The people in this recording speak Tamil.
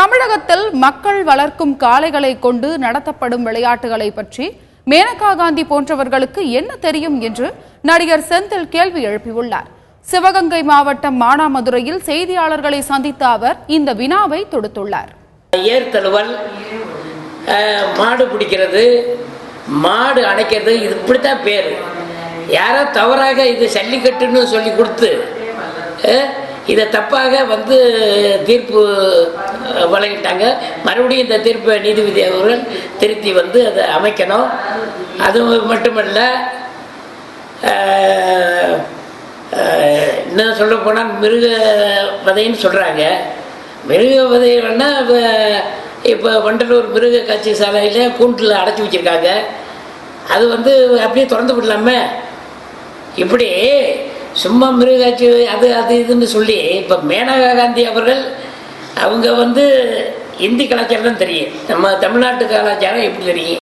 தமிழகத்தில் மக்கள் வளர்க்கும் காளைகளை கொண்டு நடத்தப்படும் விளையாட்டுகளை பற்றி மேனகா காந்தி போன்றவர்களுக்கு என்ன தெரியும் என்று நடிகர் செந்தில் கேள்வி எழுப்பியுள்ளார். சிவகங்கை மாவட்டம் மானாமதுரையில் செய்தியாளர்களை சந்தித்த அவர் இந்த வினாவை தொடுத்துள்ளார். ஏர் தழுவல், மாடு பிடிக்கிறது, மாடு அணைக்கிறது, இது இப்படித்தான் பேர். யாரோ தவறாக இது ஜல்லிக்கட்டுன்னு சொல்லி கொடுத்து இதை தப்பாக தீர்ப்பு வழங்கிட்டாங்க. மறுபடியும் இந்த தீர்ப்பை நீதிபதி அவர்கள் திருத்தி அதை அமைக்கணும். அது மட்டுமல்ல, இன்னும் சொல்ல போனால் மிருக வதைன்னு சொல்கிறாங்க. மிருக வதைன்னா இப்போ வண்டலூர் மிருக காட்சி சாலையில் கூண்டில் அடைச்சி வச்சுருக்காங்க. அது அப்படியே திறந்து விடலாமே. இப்படி சும்மா மிருகாட்சி அது இதுன்னு சொல்லி இப்போ மேனகா காந்தி அவர்கள் அவங்க இந்தி கலாச்சாரம் தான் தெரியும். நம்ம தமிழ்நாட்டு கலாச்சாரம் எப்படி தெரியும்?